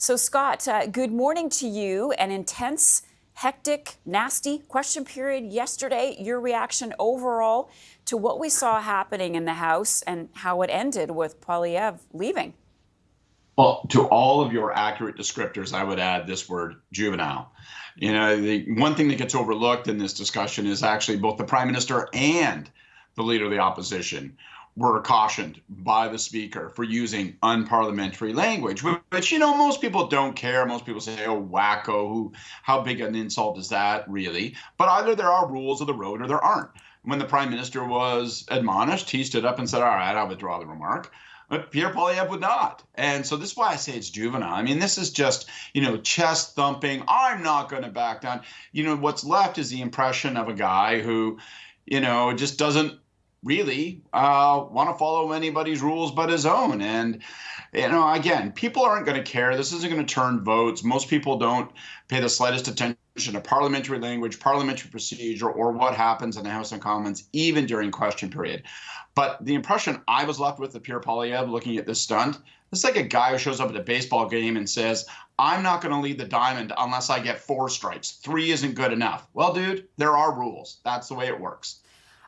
So, Scott, good morning to you. An intense, hectic, nasty question period yesterday. Your reaction overall to what we saw happening in the House and how it ended with Poilievre leaving. Well, to all of your accurate descriptors, I would add this word juvenile. The one thing that gets overlooked in this discussion is actually both the prime minister and the leader of the opposition were cautioned by the speaker for using unparliamentary language, which, most people don't care. Most people say, oh, wacko, how big an insult is that really? But either there are rules of the road or there aren't. When the prime minister was admonished, he stood up and said, all right, I'll withdraw the remark. But Pierre Poilievre would not. And so this is why I say it's juvenile. I mean, this is just, chest thumping. I'm not going to back down. What's left is the impression of a guy who, just doesn't really want to follow anybody's rules but his own. And, again, people aren't going to care. This isn't going to turn votes. Most people don't pay the slightest attention to parliamentary language, parliamentary procedure, or what happens in the House of Commons, even during question period. But the impression I was left with Pierre Poilievre looking at this stunt, it's like a guy who shows up at a baseball game and says, I'm not going to lead the diamond unless I get 4 strikes. 3 isn't good enough. Well, dude, there are rules. That's the way it works.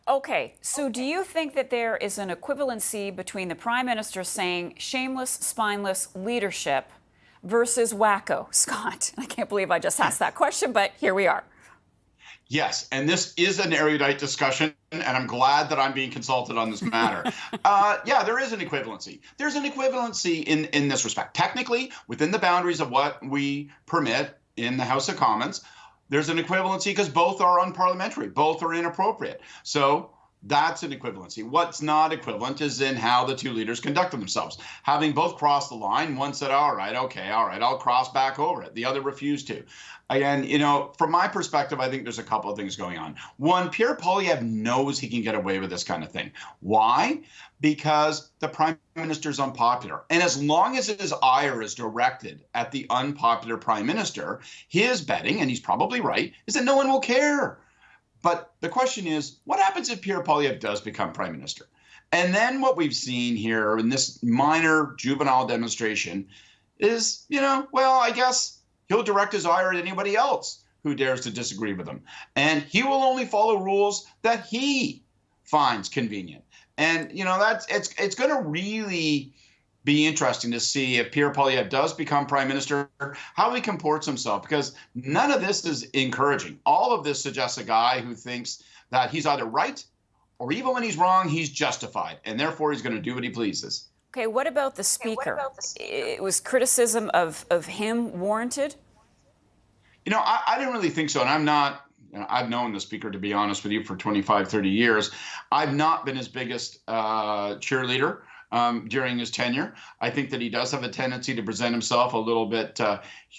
Okay, so do you think that there is an equivalency between the Prime Minister saying shameless, spineless leadership versus wacko, Scott? I can't believe I just asked that question, but here we are. Yes, and this is an erudite discussion, and I'm glad that I'm being consulted on this matter. Yeah, there is an equivalency. There's an equivalency in this respect. Technically, within the boundaries of what we permit in the House of Commons, there's an equivalency because both are unparliamentary, both are inappropriate. So that's an equivalency. What's not equivalent is in how the two leaders conducted themselves. Having both crossed the line, one said, all right, I'll cross back over it. The other refused to. Again, from my perspective, I think there's a couple of things going on. One, Pierre Poilievre knows he can get away with this kind of thing. Why? Because the prime minister is unpopular. And as long as his ire is directed at the unpopular prime minister, his betting, and he's probably right, is that no one will care. But the question is, what happens if Pierre Poilievre does become prime minister? And then what we've seen here in this minor juvenile demonstration is, I guess he'll direct his ire at anybody else who dares to disagree with him. And he will only follow rules that he finds convenient. And, it's going to really be interesting to see if Pierre Poilievre does become prime minister, how he comports himself, because none of this is encouraging. All of this suggests a guy who thinks that he's either right or even when he's wrong, he's justified, and therefore he's going to do what he pleases. Okay, what about the speaker? It was criticism of him warranted? I didn't really think so, and I'm not. I've known the speaker, to be honest with you, for 25, 30 years. I've not been his biggest cheerleader during his tenure. I think that he does have a tendency to present himself a little bit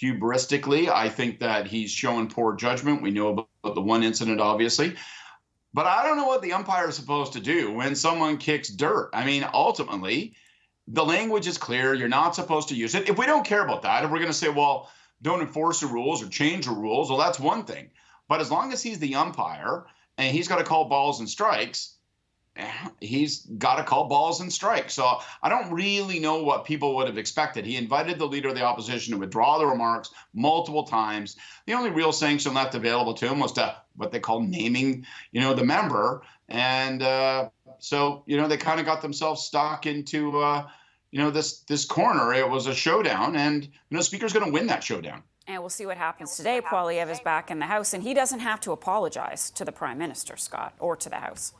hubristically. I think that he's shown poor judgment. We know about the one incident, obviously. But I don't know what the umpire is supposed to do when someone kicks dirt. I mean, ultimately, the language is clear. You're not supposed to use it. If we don't care about that, if we're going to say, well, don't enforce the rules or change the rules, well, that's one thing. But as long as he's the umpire and he's got to call balls and strikes, he's got to call balls and strikes. So I don't really know what people would have expected. He invited the leader of the opposition to withdraw the remarks multiple times. The only real sanction left available to him was to what they call naming, the member. And so, they kind of got themselves stuck into, this corner. It was a showdown, and, the speaker's going to win that showdown. And we'll see what happens today. Poilievre is back in the House, and he doesn't have to apologize to the Prime Minister, Scott, or to the House.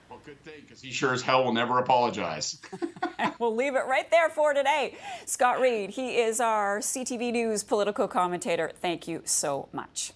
Well, good thing, because he sure as hell will never apologize. We'll leave it right there for today. Scott Reid, he is our CTV News political commentator. Thank you so much.